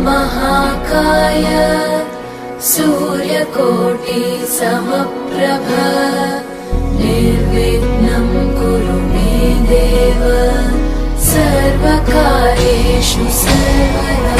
महाकाय सूर्यकोटि समप्रभ निर्विघ्नं कुरु मे देव सर्वकार्येषु सर्वदा।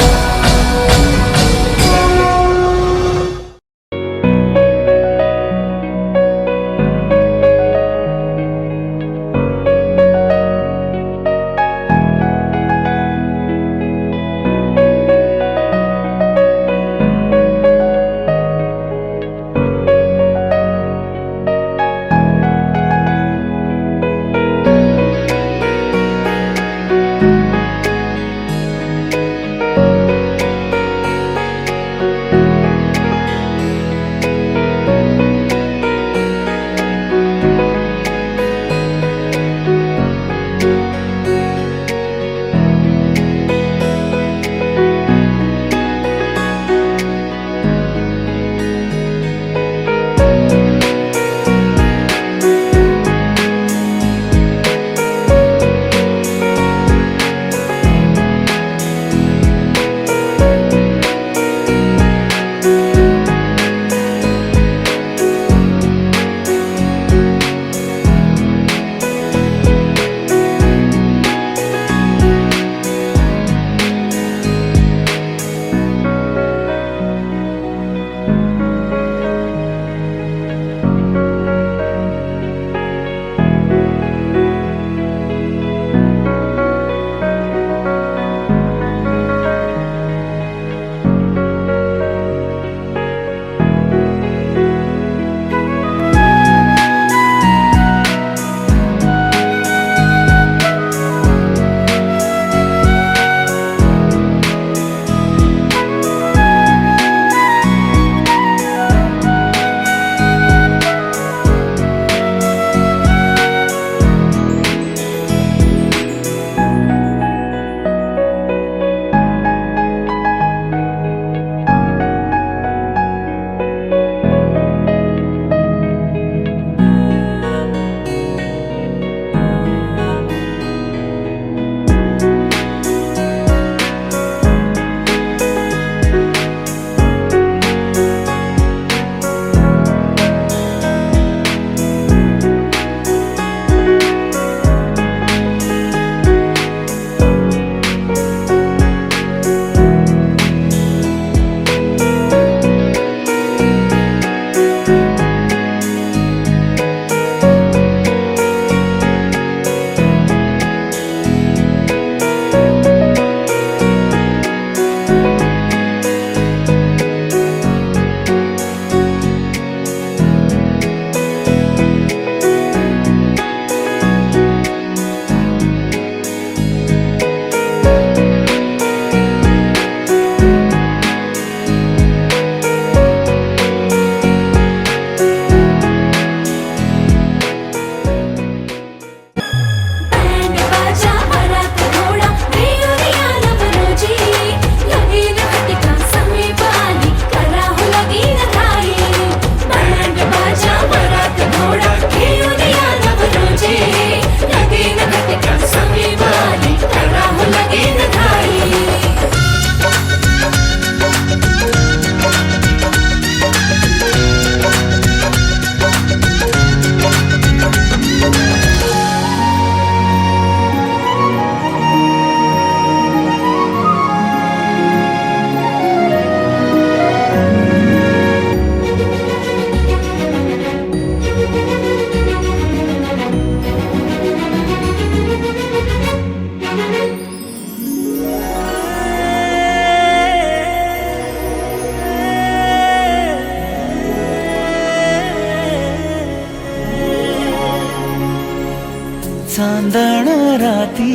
चांदण राती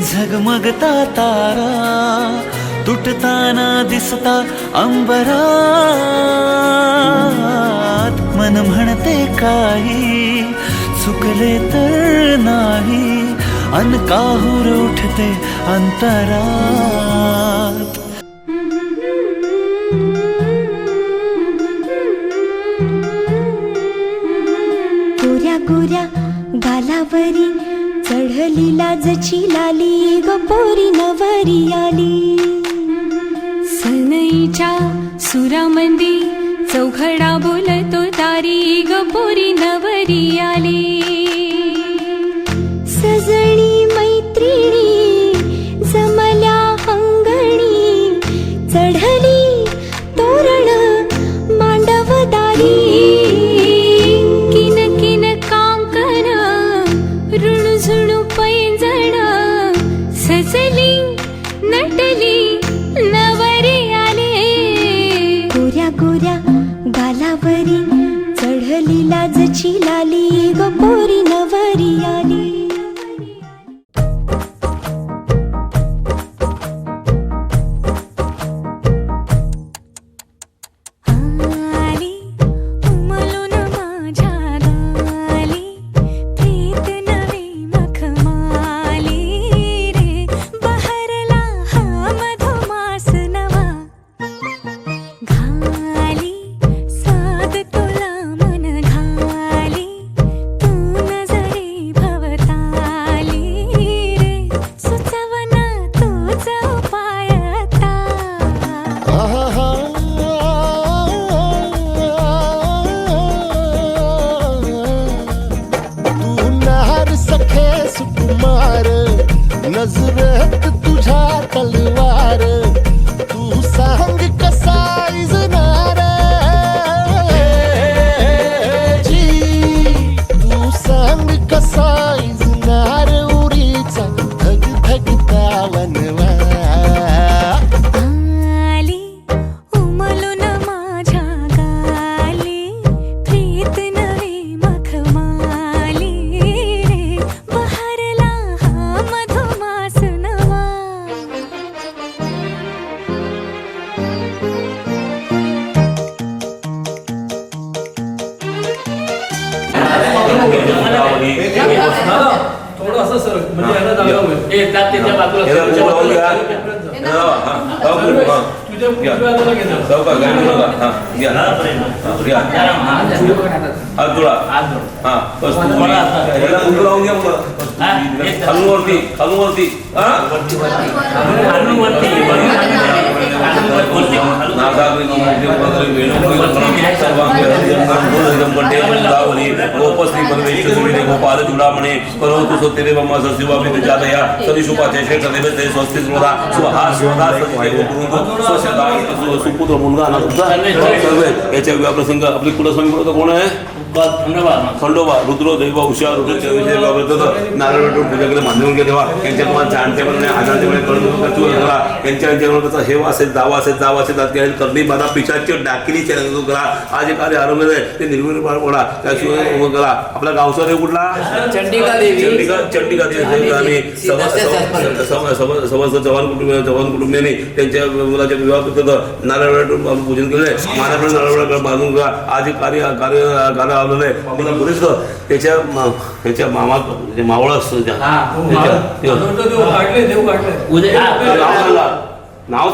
झगमगता तारा तुटताना दिसता अंबरात मन म्हणते काही चुकले तर नाही अन काहूर उठते अंतरात गोऱ्या गोऱ्या गालावरी चढली लाजची लाली ग पोरी नवरी आली सजनीच्या सुरामंदी चौघडा बोलतो तारी ग पोरी नवरी आली. सजणी मैत्रिणी जमल्या अंगणी चढली तोरण मांडवदारी. किन किन कांकन ऋणझुणू पैंजण सजली नटली नवरी आली. गोऱ्या गोऱ्या गालावरी चढली लाजची लाली ग पोरी नवरी आली. आली उमलून माझ्या गाली प्रीत नवी मखमाली रे. बहरला हा मधुमास नवा घाली साद तुला मन घाली. तू नजरी भवताली रे सुचवना तूच उपाय आता. तू नहर सखे सुकुमार नजरेत तुझ्या तलवार. तू सांग कसा इजनार जी. तू सांग कसा इजनार उरीचा धग धगता वनवा. आली उमलून माझ्या गाली प्रीत नवी मखमाली रे. बहरला हा मधुमास नवा. थोडंसं सर म्हणजे याला जागा होईल. त्याच्या बाजूला तुझ्या उजव्या हाताला घेणार. गोपाल चुडामणे करो तू सत्य ब्रह्मा सशिवापी तुझ्या सदिशुपाचे शेषदेवे स्वस्ति सुधा सुहा सुधा सुपुत्र मुलगा ना तुमचा याच्या विवाह प्रसंग आपली कुलस्वामी बरोबर कोण आहे? खंडोबा रुद्र दैव उषा रुद्र नारायण पूजा केलं मान्यवन केलं तेव्हा त्यांच्या तुम्हाला जाणतेपणे आजारतेपणे कळून त्यांच्या हे असेल दावा असेल जावा असेल करणी बाधा पिशाची डाकिनी चॅनल करा. आज एक कार्य आरंभ आहे ते निर्विवाद पडा त्याशिवाय करा. आपला गावचा देव कुठला? चंडिका देवी. आम्ही समस्त चव्हाण कुटुंबियांनी त्यांच्या मुलाच्या विवाह पद्धत नारायण पूजन केले. मानाप्रमाणे नारायण बांधून करा. आज एक कार्य आलेलं आहे. मला बरेच त्याच्या मामा मावळ असतो नाव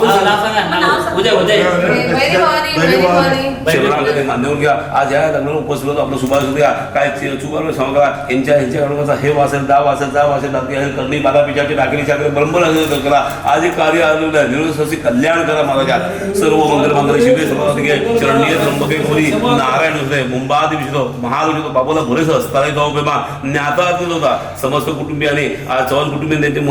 मान्यवर घ्या. आज या लग्नाला उपस्थित होतो आपलं सुभाष द्या काय चुका सांगा यांच्या हे वासेल दाव असेल जाव असेल करणी बाला पिठाची डाकरी चाकरी बरोबर करा. आज एक कार्य आलेलं आहे. निरोधी कल्याण करा महाराजा. सर्व मंगल मंगल शिवे चरणीय त्र्यंबके गौरी नारायण होते मुंबादी विषय महाविषय बाबाला बरेच असतात गाव बेमा ज्ञाता होता. समस्त कुटुंबियाने आज चव्हाण कुटुंबियांनी त्यांचे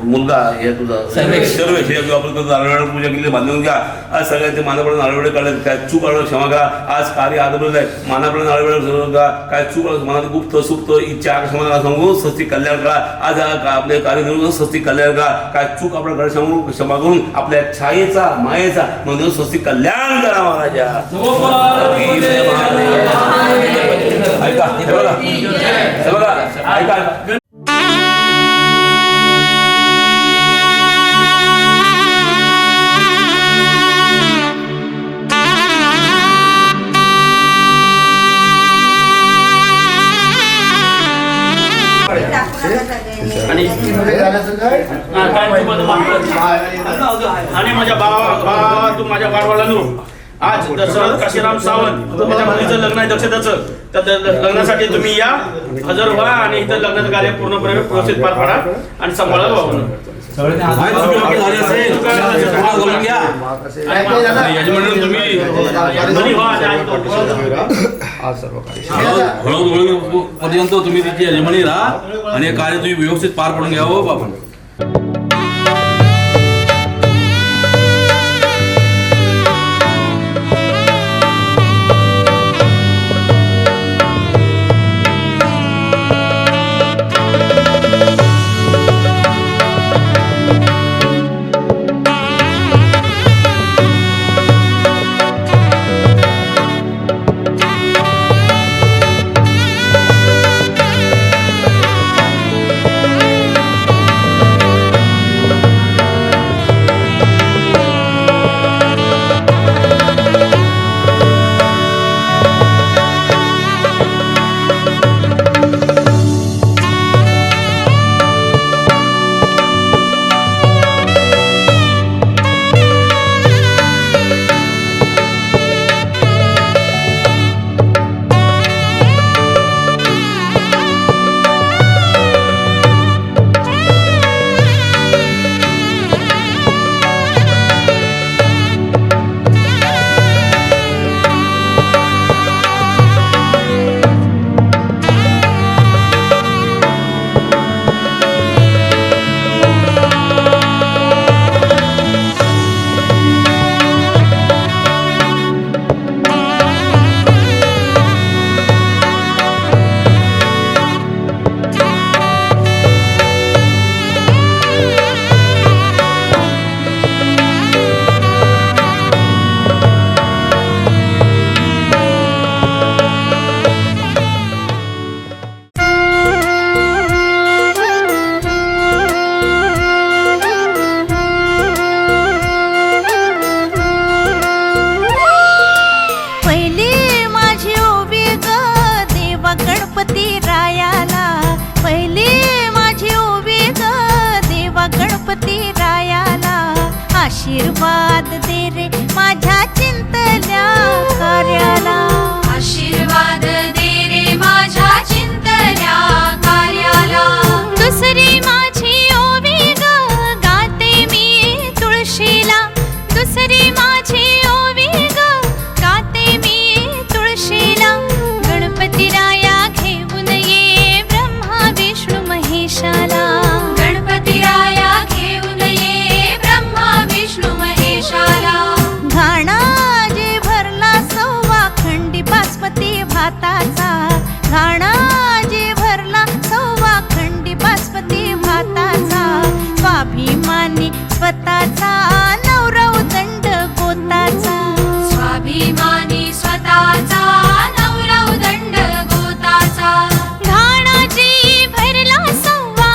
मुलगा हे तुझा सर्वेश आपण नारळ पूजा केली बांधून घ्या. आज सगळ्यांचे मानाप्रमाणे नारळ काढले काय चूक काढलं क्षमा करा. आज कार्य आदरलं आहे. मानाप्रमाणे नारळ का काय चूक मनात गुप्त सुप्त इच्छा क्षमा सांगून सस्ती कल्याण करा. आज आपले कार्य निरोध सस्ती कल्याण करा. काय चूक आपल्याकडे सांगून क्षमा करून आपल्या छायेचा मायेचा म्हणून सस्ती कल्याण करा महाराजा. ऐका हे बघा ऐका. आणि माझ्या बाबा तू माझ्या बाळवाला आज दशरथ काशीराम सावंत माझ्या मुलीचं लग्न आहे दक्षताचं. तर लग्नासाठी तुम्ही या हजर व्हा आणि इथं लग्नाचं कार्य पूर्णपणे व्यवस्थित पार पाडा आणि सांभाळा. काय चुकी बाकी झाली असेल तुम्हाला बोलून घ्या. यजमान तुम्ही घरी व्हा, हळूहळू पर्यंत तुम्ही तिची यजमानी राहा आणि हे कार्य तुम्ही व्यवस्थित पार पडून घ्यावं बाबा. आशीर्वाद दे रे माझ्या चिंतल्या कार्याला. आशीर्वाद दे रे माझ्या चिंतल्या कार्याला. दुसरी माझी ओवी ग गाते मी तुळशीला. दुसरी माझी ओवी ग गाते मी तुळशीला. गणपती राया घेऊन ये ब्रह्मा विष्णू महेशाला. गणपती राया घेऊन ये ब्रह्मा विष्णू महेशाला. घाणा जे भरला सव्वा खंडी बासमती भाताचा. घाणा जे भरला सव्वा खंडी बासमती भाताचा. स्वाभिमानी स्वतःचा नवरव दंड गोताचा. स्वाभिमानी स्वतःचा नवरव दंड गोताचा. घाणाजी भरला सव्वा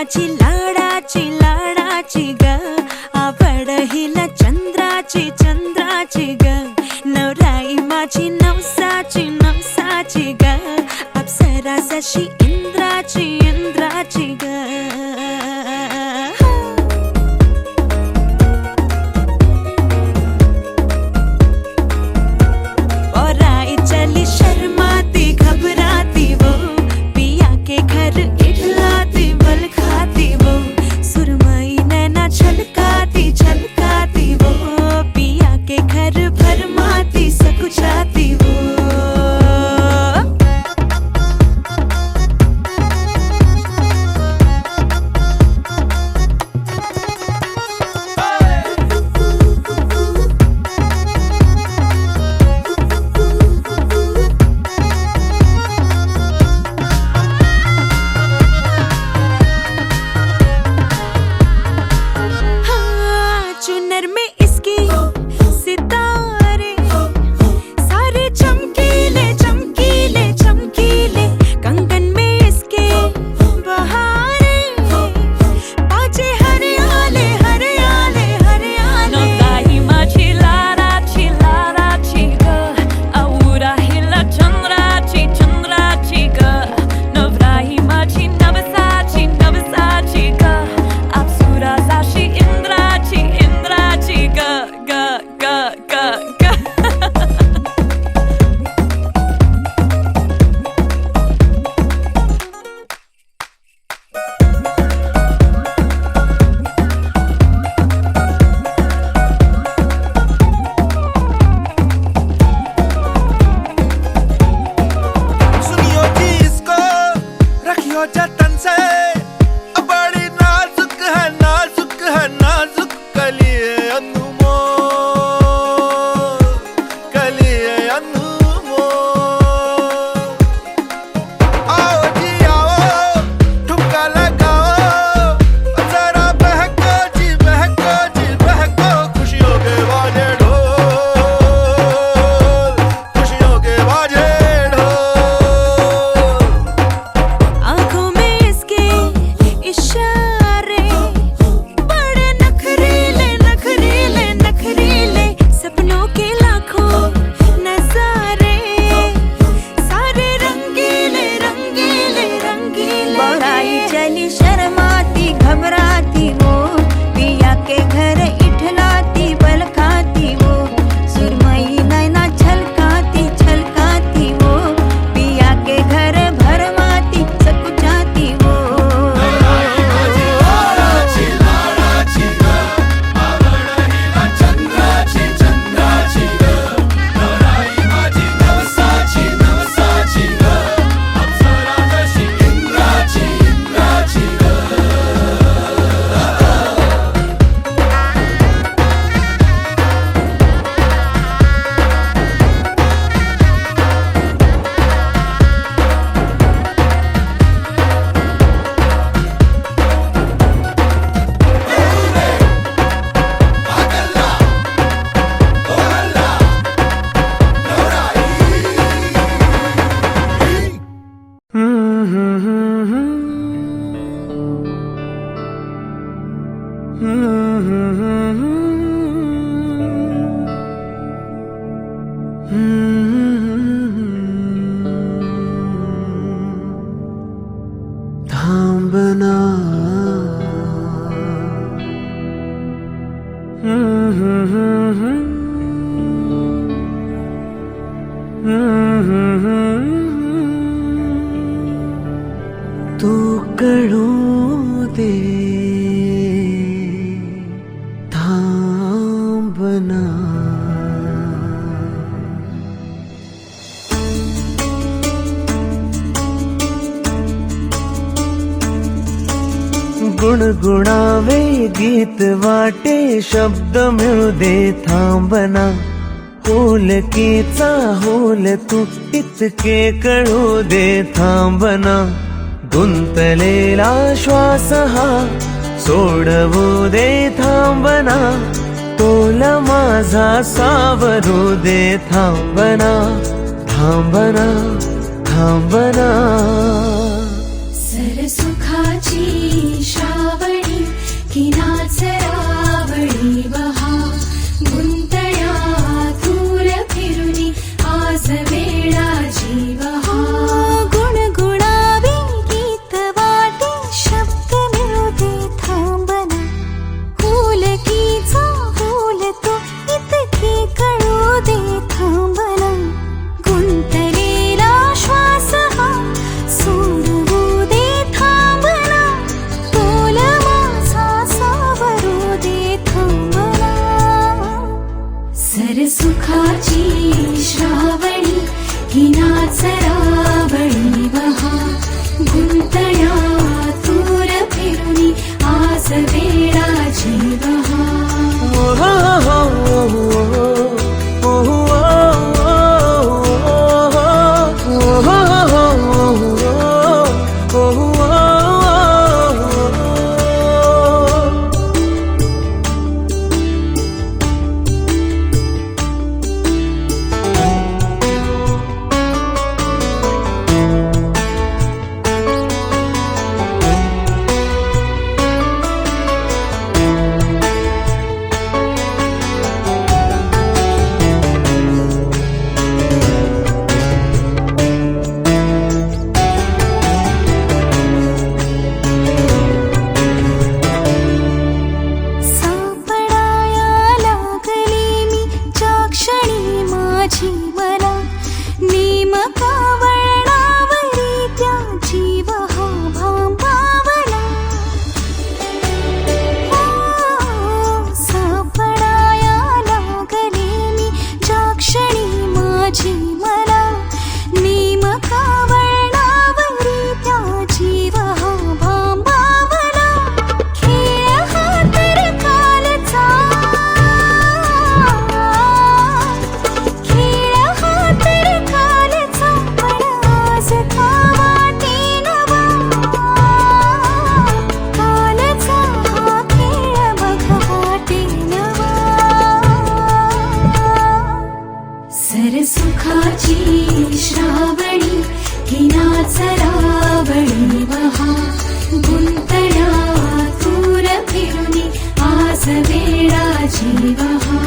माझी लाडाची लाडाची ग आवड हिला चंद्राची चंद्राची ग नवराई माझी नवसाची नवसाची ग अप्सरा जशी इंद्राची इंद्राची ग चली शर्माती घबराती वो पिया के घर इठलाती बल खाती वो सुरमई नैना छलकाती छलकाती वो पिया के घर भरमाती सकुचाती वो चुनर में इसकी सितारे सारे चमकीले चमकीले चमकीले कंगन में इसके बहारे बाजे हरियाले हरियाले हरियाले नवराई माझी लाडाची लाडाची ग औरा हिला चंद्राची चंद्राची ग नवराई माझी नवसाची नवसाची ग अप्सरा जशी इंद्राची इंद्राची ग ग ग ग ग सुनियो जी इसको रखियो जतन से बड़ी नाजुक है नाजुक है नाजुक कलिए अनमोल कलिए अनमोल आओ जी आओ ठुमका लगाओ जरा बहको जी बहको जी बहको खुशियों के बाजे ढोल खुशियों के बाजे ढोल आंखों में इसके इशारे बड़े नखरीले नखरीले नखरीले सपनों के लाखों नजारे सारे रंगीले रंगीले रंगीले बड़ाई चली शर्माती घबराती वो पिया के घर इठलाती बल खाती वो सुरमई नैना छलकाती छलकाती वो पिया के घर भरमाती सकुचाती वो थांबना तू कळू दे थांबना गुणगुणावे गीत वाटे शब्द मिळू दे थांबना होलकीचा होल तू इतके कळू दे थांबना गुंतलेला श्वास हा सोडवू दे थांबना तोल माझा सावरू दे थांबना थांबना थांबना सरसुखाची की नाचरावळी बहा गुंतळ्या दूर फिरुनी आज वेळा जीवहा गुणगुणावे गीत वाटे शब्द मिळू दे थांबना हुलकीचा हुल तो इतके कळू दे थांबना गुंतलेला श्वास हा सोडवू दे थांबना तोल माझा सावरू दे थांबना सरसुखाची श्रावणी ही नाचरावळी बहा गुंतळ्या दूर फिरुनी आज वेळा जीवहा सापडाया लागले मी ज्या क्षणी माझी मला नेमका वळणावरी त्या जीव हा भांबावला सापडाया लागले मी ज्या क्षणी माझी मला नेमका वळणावरी त्या जीव हा भांबावला खेळ हा तर कालचा खेळ हा तर कालचा पण आज का वाटे नवा कालचा हा खेळ बघ वाटे नवा सरसुखाची श्रावणी ही नाचरावळी बहा गुंतळ्या दूर फिरुनी आज वेळा जीवहा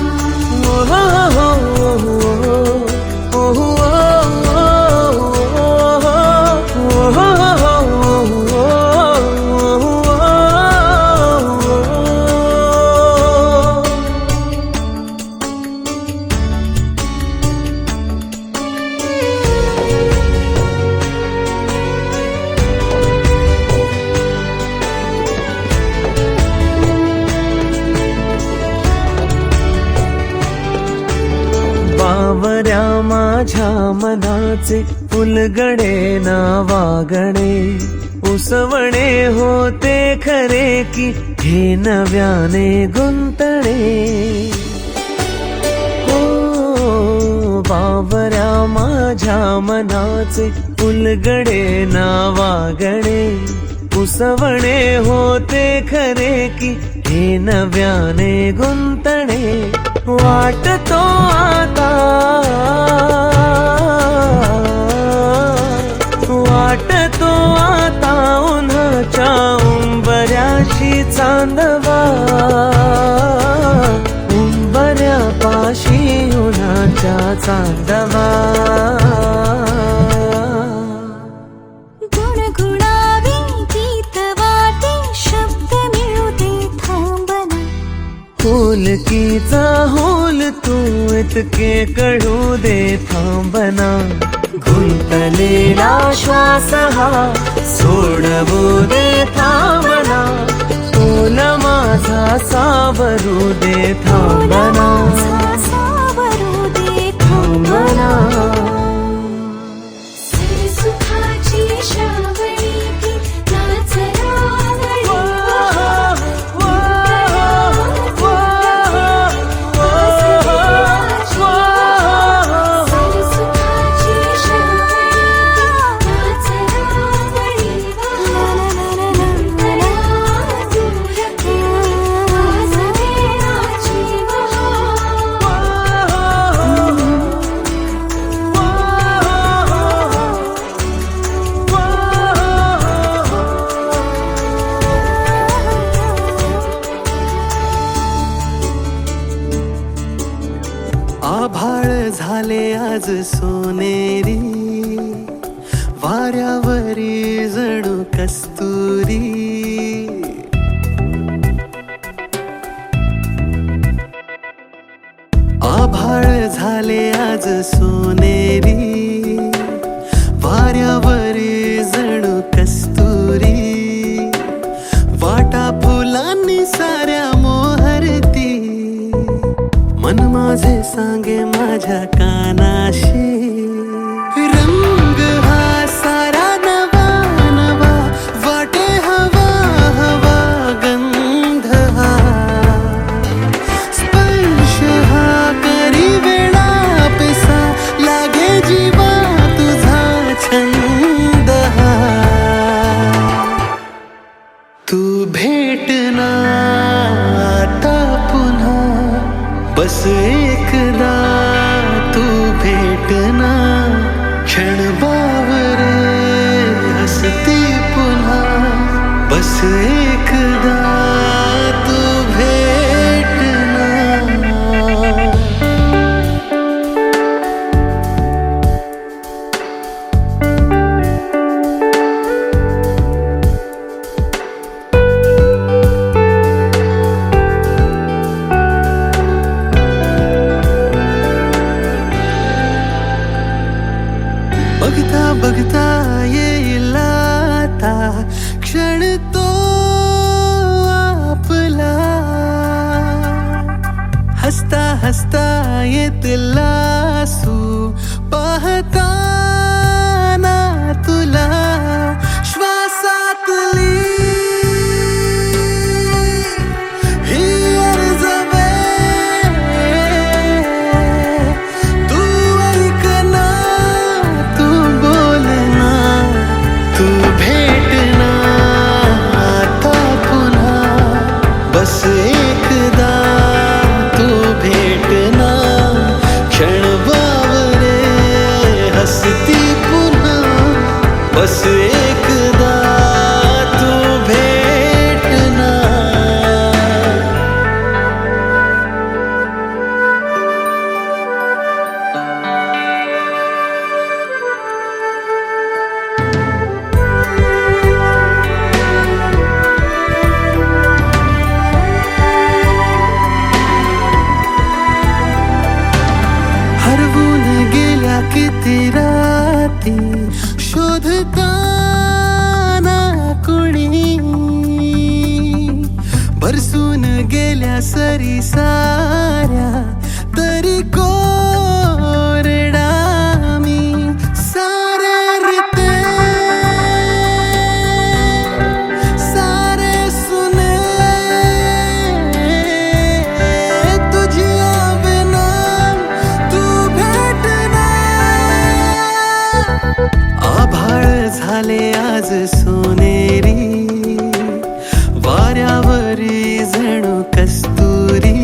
बावऱ्या माझ्या मनाचे फुलगडे ना वागणे उसवणे होते खरे की हे नव्याने गुंतणे हो बावऱ्या माझ्या मनाचे फुलगडे ना वागणे उसवणे होते खरे की हे नव्याने गुंतणे वाटतो आता वाटतो आता उन्हाच्या उंबऱ्याशी चांदवा उंबऱ्यापाशी उन्हाच्या चांदवा गुणगुणावे गीत वाटे शब्द मिळू दे थांबना होलकीचा होल तू इतके कळू दे थांबना गुंतलेला श्वास हा सोडवू दे थांबना तोल माझा सावरू दे थांबना सावरू दे थांबना सरसुखाची श्रावणी ही नाचरावळी बहा आज सोनेरी वाऱ्यावरी जणू कस्तुरी आभाळ झाले आज सोनेरी वाऱ्यावरी जणू कस्तुरी वाटा फुलांनी साऱ्या मोहरती मन माझे सांगे माझ्या कानाशी रंग हा सारा नवा नवा वाटे हवा हवा गंध हा स्पर्श हा करी वेळा पिसा लागे जीवा तुझा छंद हा तू भेटना आता पुन्हा बस एकदा तू भेटना क्षण बावरे हसती पुन्हा बस एकदा तू भेटना बघता बघता येईल आता क्षण तो आपला हसता हसता येतील आसू पाहताना तुला श्वासातली ही अर्जवे तू ऐकना तू बोलना तू भेटना आता पुन्हा बस एकदा तू भेटना क्षण बावरे हसती पुन्हा बस एकदा तू भेटना हरवून गेल्या किती राती शोधताना कुणी बरसून गेल्या सरी साऱ्या तरी कोरडा मी सारे रिते सारे सुने तुझ्या बिना तू भेटना आभाळ झाले आज सोनेरी वाऱ्यावरी जणू कस्तुरी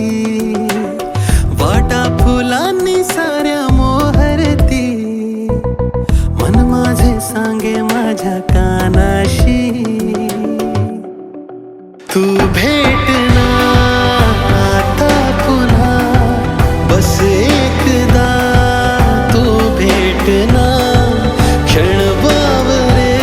वाटा फुलांनी साऱ्या मोहरती मन माझे सांगे माझ्या कानाशी तू भेटना आता पुन्हा बस एकदा तू भेटना क्षण बावरे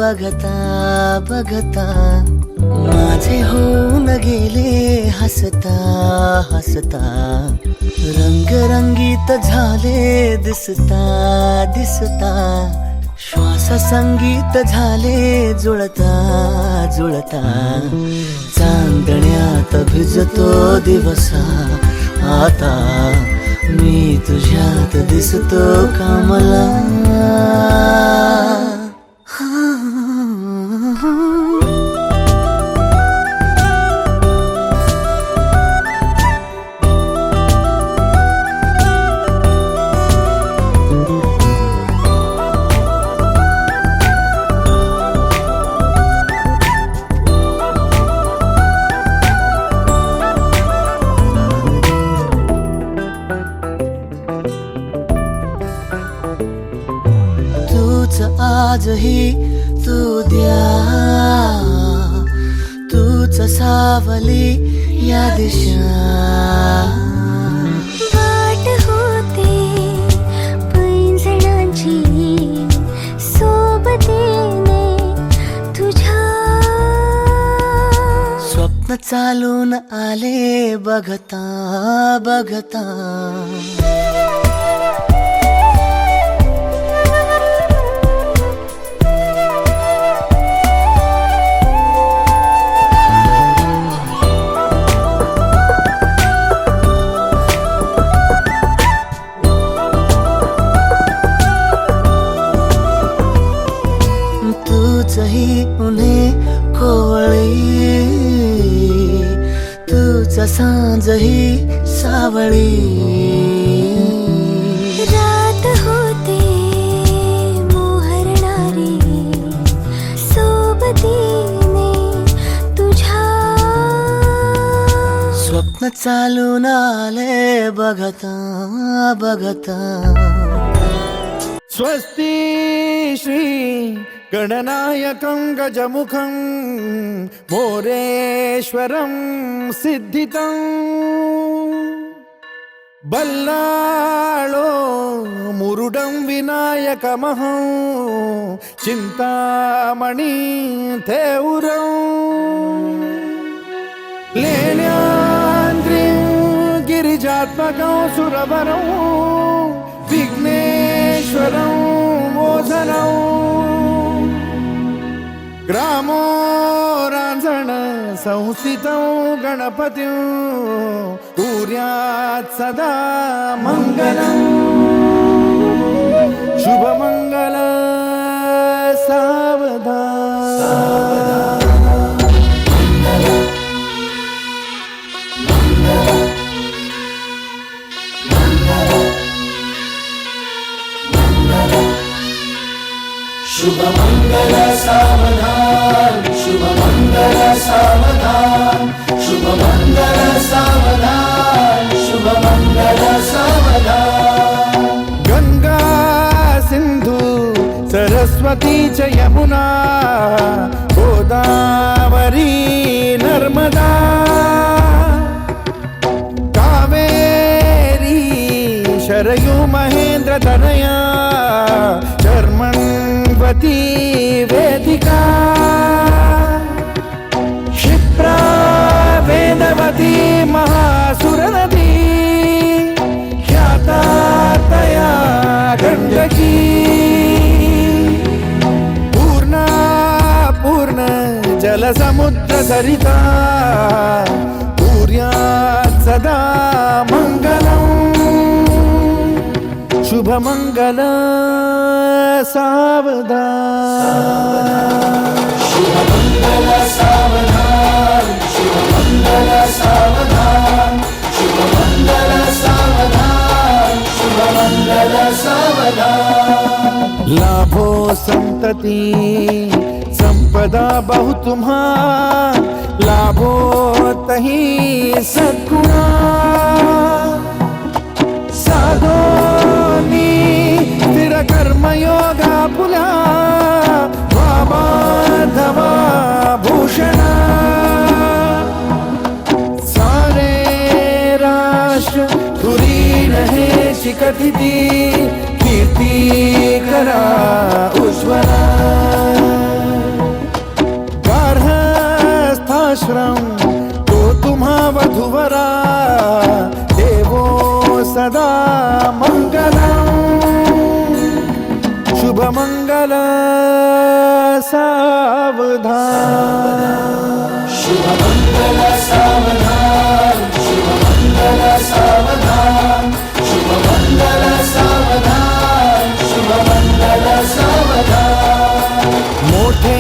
बघता बघता माझे होऊन गेले हसता हसता रंगरंगीत झाले दिसता दिसता श्वास संगीत झाले जुळता जुळता चांदण्यात भिजतो दिवसा आता मी तुझ्यात दिसतो कामला आजही तू द्या तूच सावली या दिशा वाट होते पैंजणाची सोबतीने तुझ्या स्वप्न चालून आले बघता बघता तूचही उन्हे कोवळी तूच सांजही सावळी रात होते मोहरणारी सोबतीने तुझ्या स्वप्न चालून आले बघता बघता स्वस्ति श्री गणनायकं गजमुखं मोरेश्वरं सिद्धितं बल्लाळो मुरुडं विनायकमहं चिन्तामणि थेउरं लेण्याद्रिं गिरिजात्मकं सुरवरं विघ्नेश्वरं मोचनं ग्रामो रांजण संस्थितं गणपतिं कुर्यात् सदा मङ्गलम् शुभमङ्गल सावधान शुभमंगल सावधान शुभमंगल सावधान शुभमंगल सावधान शुभमंगल सावधान गंगा सिंधु सरस्वती च यमुना गोदावरी नर्मदा कावेरी शरयू महेंद्र तनया शर्मण्वती वेदिका क्षिप्रा वेदवती महासुरनदी ख्याता तया गण्डकी पूर्णा पूर्ण जलसमुद्र सरिता कुर्यात् सदा मङ्गलम् शुभमङ्गल सावधान शुभमंगल सावधान शुभमंगल सावधान शुभमंगल सावधान शुभमंगल सावधान लाभो संतति संपदा बहु तुम्हा लाभो तही सद्गुणा साधोनी स्थिर कर्मयोगा पुला वामाधवा भूषणा सारे राष्ट्र धुरीण हे शिकथिती कीर्ती करा उज्ज्वला आश्रम तो तुम्हा वधूवरा देवो सदा मंगलम शुभ मंगल सावधान शुभ मंगल सावधान शुभ मंगल सावधान शुभ मंगल सावधान शुभ मंगल सावधान मोठे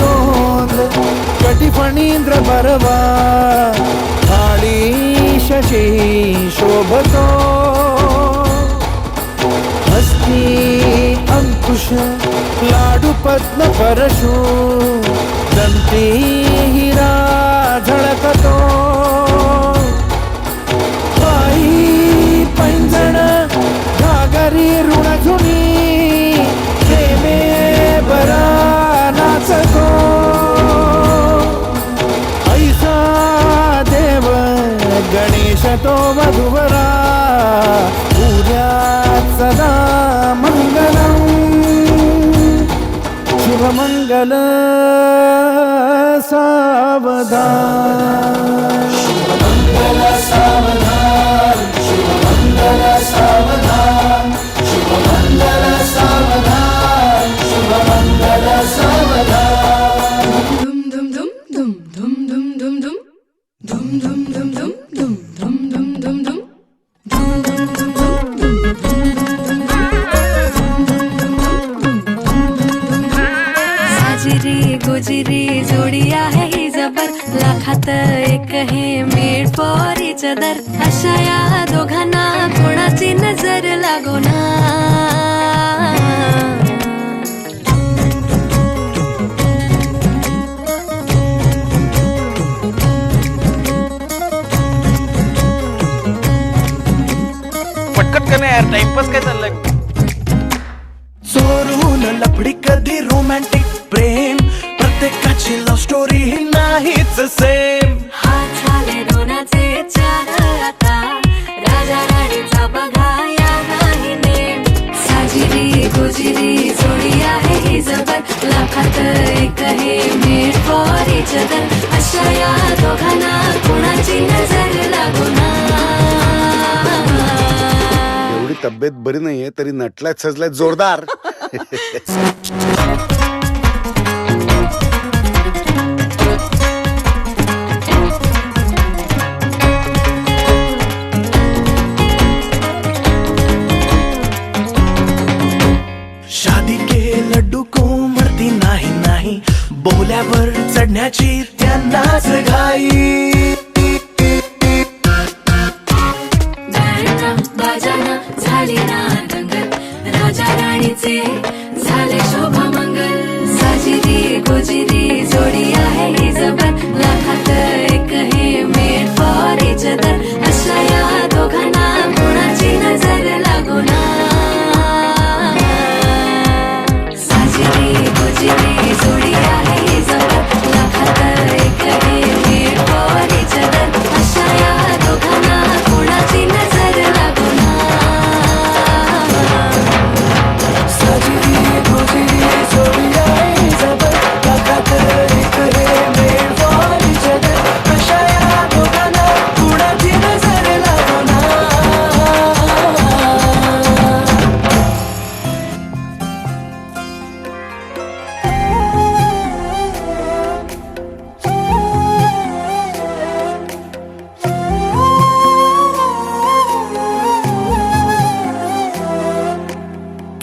तोंड कटी फणींद्र बरवा थाळी शशी शोभतो हस्ती अंकुश लाडू पद्म परशु दंती हिरा झळकतो पायी पैंजण घागरी ऋणझुनी प्रेमे बरा नाचतो ऐसा देव गणेश तो वधूवरा उद्यात सदा मंगलम शुभ मंगल सावधान शुभ मंगल सावधान शुभ मंगल सावधान शुभ मंगल सावधान शुभ मंगल सावधान Dum dum dum dum dum dum dum dum dum dum dum dum dum dum dum dum dum साजिरी गोजिरी जोडी आहे ही जबर लाखात एक हे मेड फॉर इच अदर अशा या दोघांना कोणाची नजर लागो ना पटकट का नाही यार टाइमपास काय चाललंय चोरून लफडी कधी रोमॅन्टिक प्रेम प्रत्येकाची लव्ह स्टोरी ही नाहीच सेम हात झाले दोनाचे चार आता राजा राणीचा बघा या नाही नेम साजिरी गोजिरी जोडी आहे ही जबर लाखात एक हे मेड फॉर इच अदर अशा या दोघांना कोणाची नजर लागो ना एवढी तब्येत बरी नाहीये तरी नटलाय सजलाय जोरदार शादी के लड्डू को मरती नाही नाही बोल्यावर चढण्याची त्यांनाच घाई गाणं बाजाना झाली ना दंगल राजा राणीचे झाले शोभा मंगल साजिरी गोजिरी जोडी आहे ही जबर लाखात एक हे मेड फॉर इच अदर अशा या दोघांना कोणाची नजर लागो ना साजिरी गोजिरी जोडी आहे ही जबर लाखात एक हे मेड फॉर इच अदर अशा या दोघांना कोणाची नजर लागो ना साजिरी गोजिरी जोडी आहे जबर लाखात एक हे मेड फॉर इच अदर अशा या दोघांना कुणाची नजर लागो ना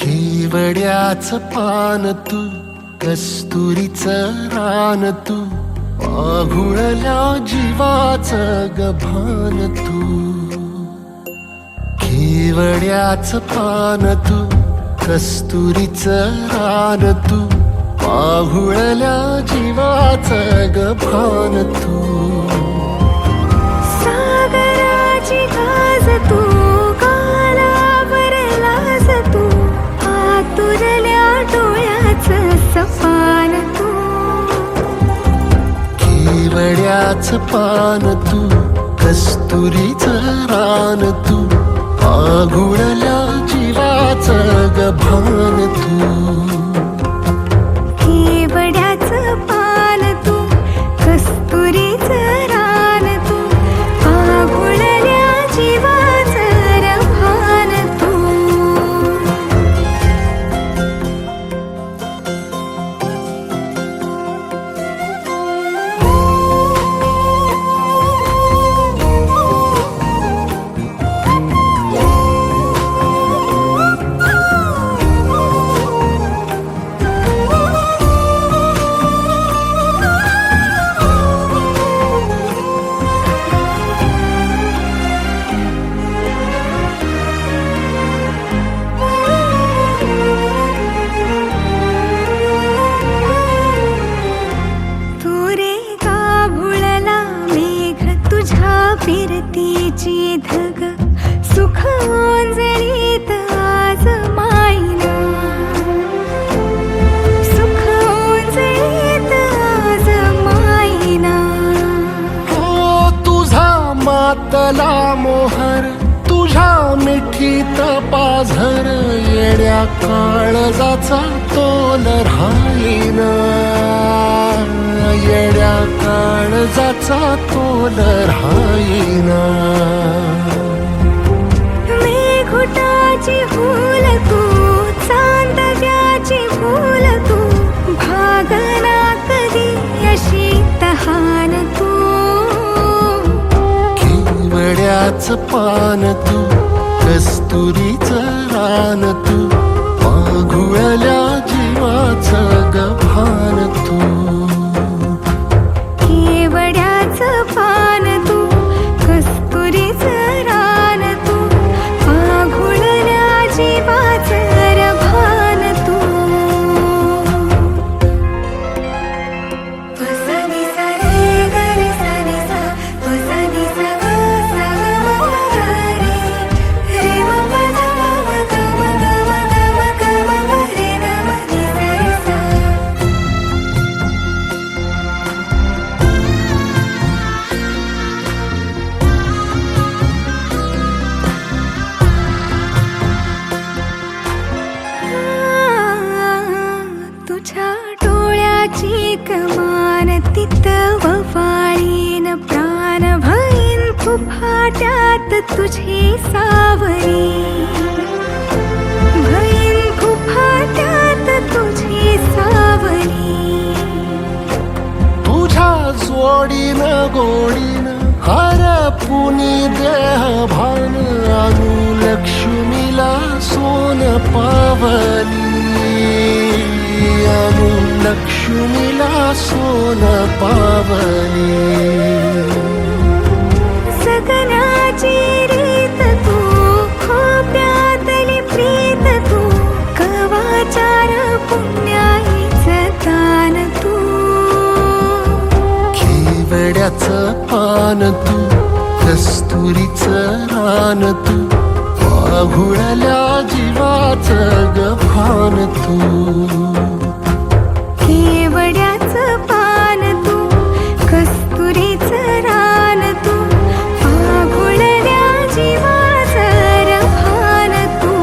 केवड्याचं पान तू कस्तुरीचं रान तू पाघुळल्या जीवाचं गभान तू केवड्याचं पान तू कस्तुरीचं रान तू पाघुळल्या जीवाचं गभान तू सागराची गाज तू गालावर लाज तू आतुरल्या डोळ्याचं सपान तू केवड्याचं पान तू कस्तुरीचं रान तू पाघुळल्या जीवाचं गभान तू केवड्याचं पान तू कस्तुरीचं झर येड्या काळजाचा तोल राहीना, येड्या काळजाचा तोल राहीना. मेघुटाची फूल तू, चांदव्याची फूल तू, भागना कधी अशी तहान तू. केवड्याच पान तू, कस्तुरीचं रान तू, माघुळल्या जीवाचं गभान तू. केवड्याचं पान तू, कस्तुरीचं रान तू, माघुळल्या जीवाचं रभान तू. वसनी सा रे ग रे सा रे सा, वसनी सा ग सा ग म ग रे, रे म प ध म ग म ग म ग म ग म ग रे ग म रे सा रे सा. तुझ्या डोळ्याची कमान तिथं ववाळीन प्राण भईन फुफाट्यात तुझी सावरी, भईन फुफाट्यात तुझी सावरी. तुझ्या जोडीनं गोडीनं हरपुनी देह भान, आणू लक्ष्मीला सोन पावली, आणू लक्ष्मीला सोन पावली. सगनाची रीत तू, खोप्यातली प्रीत तू, कवाचार पुण्याईचं दान तू. केवड्याचं पान तू, कस्तुरीचं रान तू, माघुळल्या जीवाचं गभान तू. केवड्याचं पान तू, कस्तुरीचं रान तू, माघुळल्या जीवाचं रभान तू.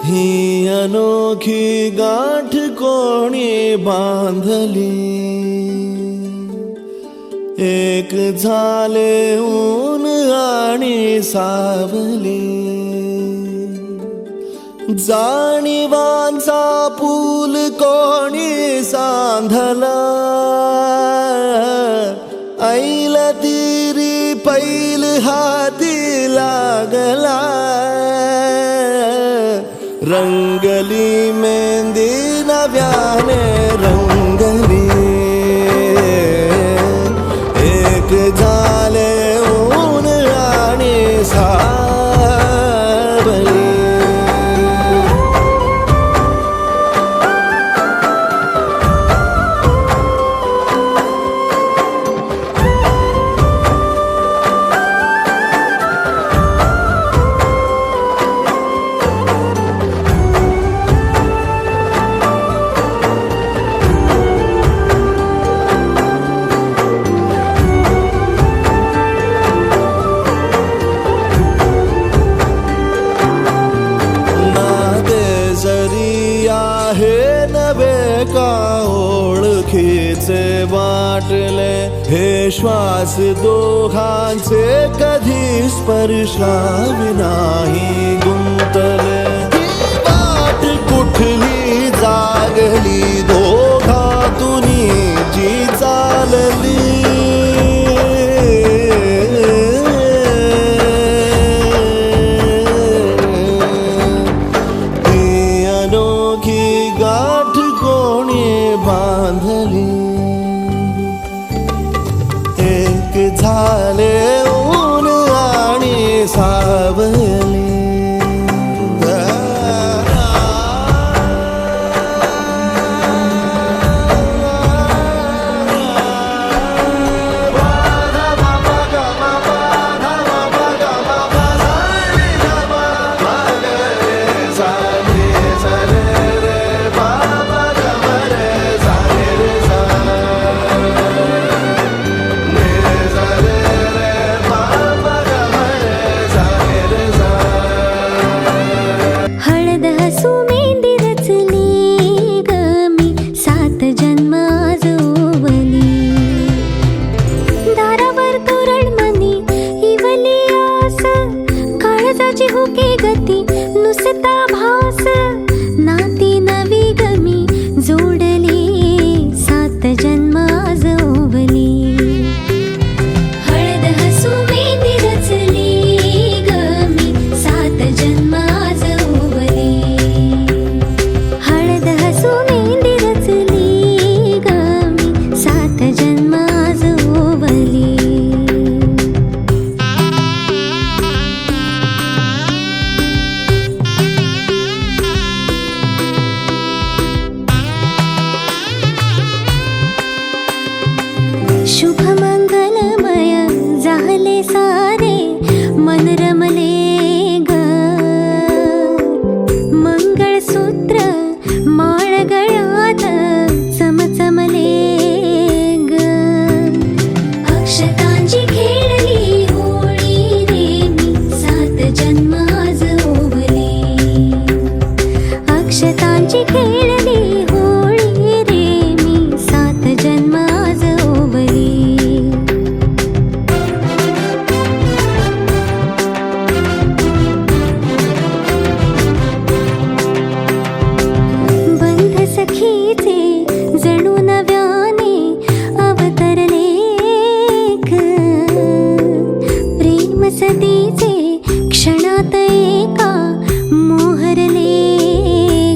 ही अनोखी गाठ कोणी बांधली, एक झाले ऊन आणि सावली. जाणीवांचा पूल कोणी सांधला, ऐल तिरी पैल हाती लागला. रंगली मेहंदी नव्याने रंगली, एक झाले ऊन आणि सावली. वाटले हे श्वास दोघांचे कधी स्पर्शाविनाही गुंतले. ही वाट कुठली जागली दोघातुनी जी चालली. ही अनोखी गाठ कोणी बांधली, झाले ऊन आणि सावली. अक्षतांची खेळली होळी रे मी 7 जन्म आज ओवली अक्षतांची खेळली होळी रे मी 7 जन्म आज ओवली बंध सखीचे जणू नव्याने अवतरले ग प्रेम सतीचे क्षणात एका मोहरले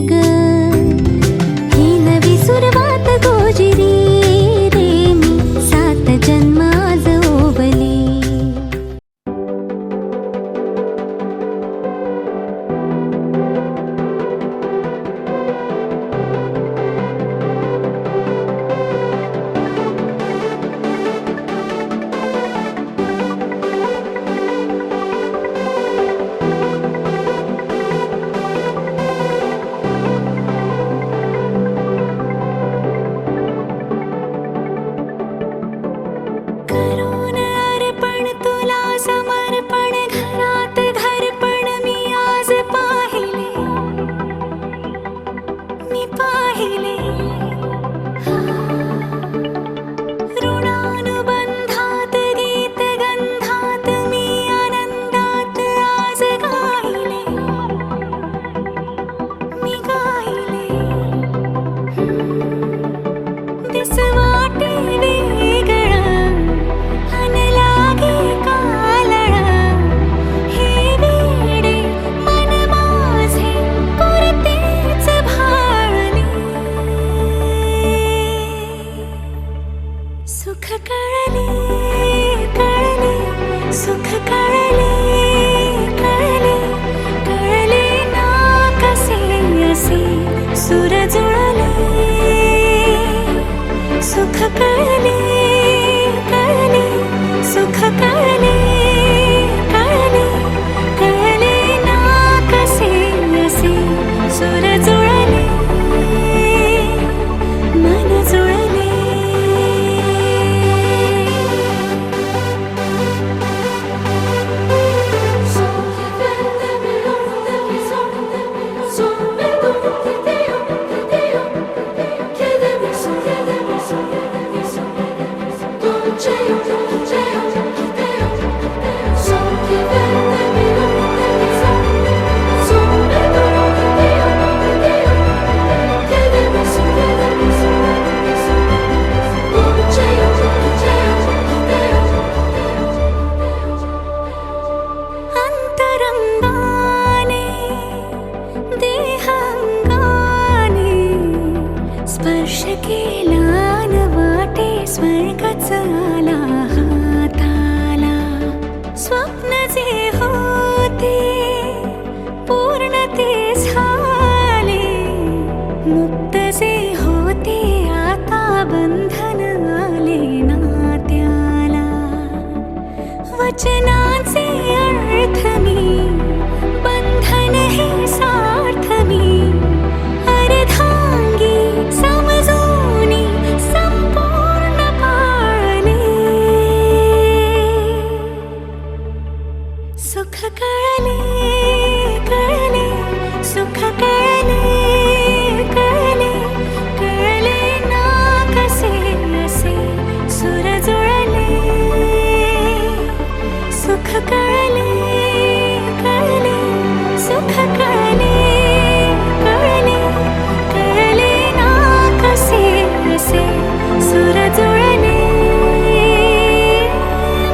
ग ही नवी सुरवात गोजिरी रे मी 7 जन्म आज ओवली करून अर्पण तुला समर्पण घरात घरपण मी आज पाहिले ऋणानुबंधात गीत गंधात मी आनंदात आज गायले मी गायले दिस वाटे वेगळं अन लागे कालळं हे वेडे मन माझे पुरतेच भाळले सुख कळले कळले सुख कळले कळले कळले ना कसे असे सुर जुळले सुख कळले कळले सुख कळले कळले कळले ना कसे असे सुर जुळले मन जुळले अंतरंगाने देहांगाने स्पर्श केला न वाटे स्वर्गच आला हाताला स्वप्न जे होते पूर्ण ते झाले मुक्त जे होते आता बंधन आले नात्याला वचनाचे अर्थ मी बंधन हे सार्थ मी अर्धांगी समजूनी संपूर्ण पाळले सुख कळले कळले सुख कळले कळले कळले ना कसे असे सुर जुळले सुख कळले कळले सुख कळले कळले कळले ना कसे असे सुर जुळले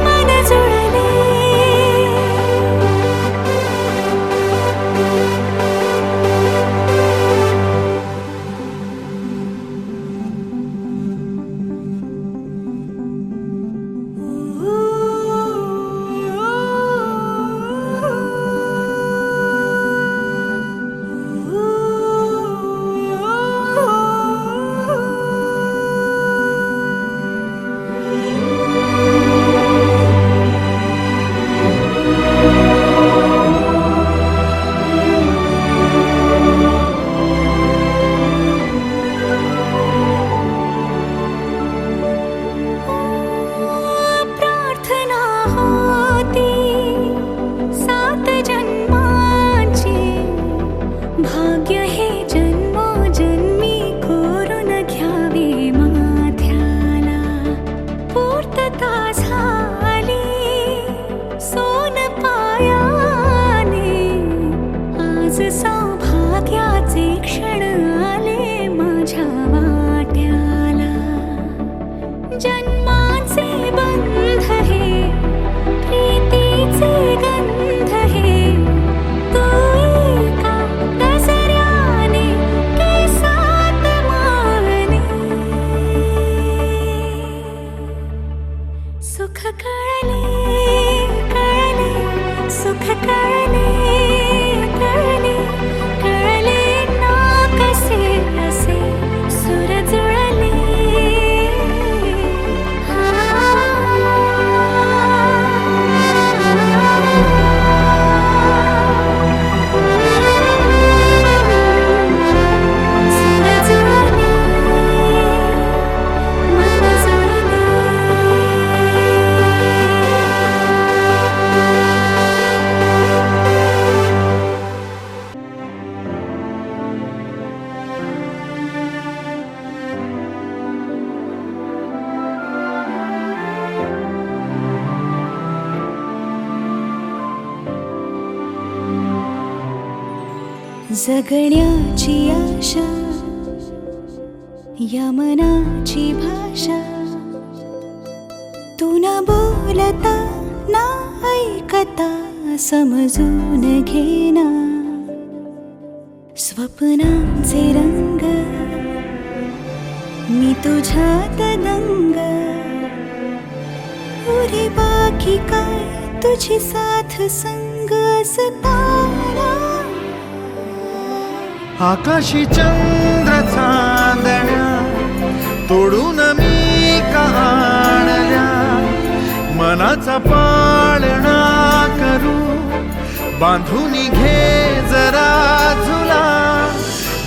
मन जुळले जगण्याची आशा या मनाची भाषा तू न बोलता ना ऐकता समजून घेना स्वप्नांचे रंग मी तुझ्यात दंग उरे बाकी काय तुझी साथ संग असताना आकाशी चंद्र चांदण्या तोडून मी का आणल्या मनाचा पाळणा करू बांधून घे जरा झुला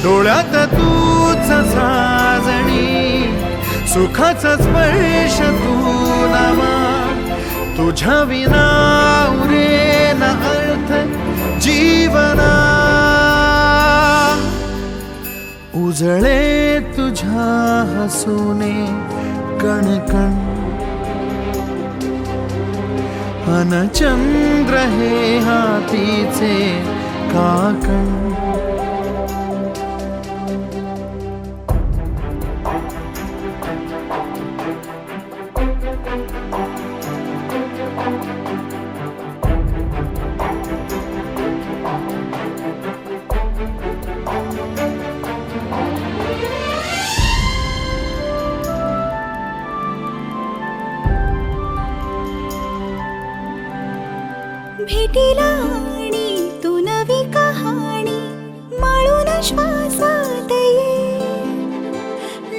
डोळ्यात तूच साजणी सुखाचा स्पर्श तू नामा तुझ्या विना उरेना अर्थ जीवना उजळे तुझ्या हसूने कणकण अन चंद्र हे हातीचे काकण भेटीला आणि तू नवी कहाणी माळून श्वासात ये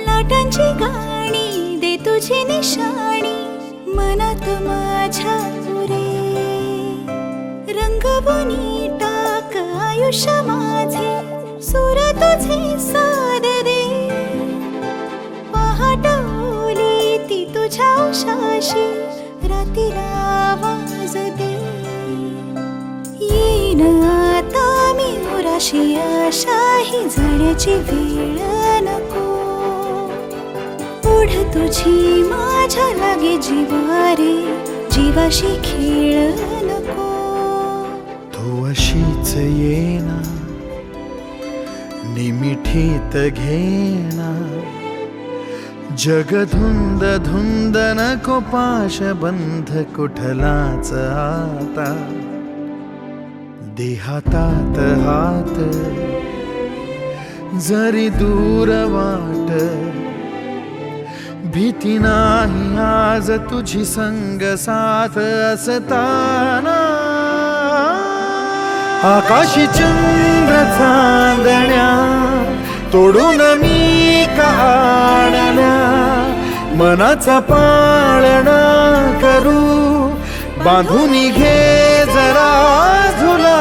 लाटांची गाणी दे तुझी निशाणी मनात माझ्या पुरे रंगवून टाक आयुष्य माझे सूर तुझे साद दे पहाटवली ती तुझ्या उशाशी रातीला आवाज दे येईन आता मी उराशी आशाही जाण्याची वेळ नको पुढ तुझी माझ्या लागे जीवारे जीवाशी खेळ नको तू अशीच येना निमिठीत घेना जग धुंद धुंद नको पाश बंध कुठलाच आता देहातात हात जरी दूर वाट भीती नाही आज तुझी संग साथ असताना आकाशी चंद्र चांदण्या तोडून मी का आणल्या मनाचा पाळणा करू बांधून घे जरा झुला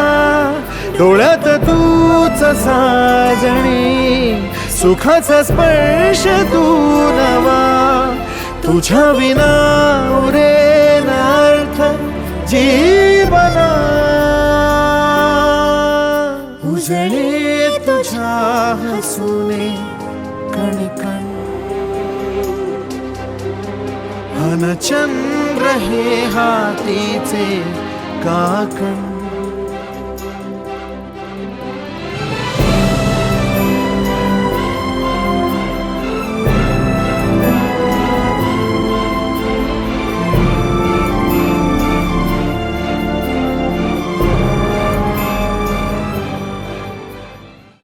डोळ्यात तूच साजणी सुखाचा स्पर्श तू नवा तुझ्या विना उरेना अर्थ जीवना उजळे तुझ्या हसूने कणकण अन चंद्र हे हातीचे काकण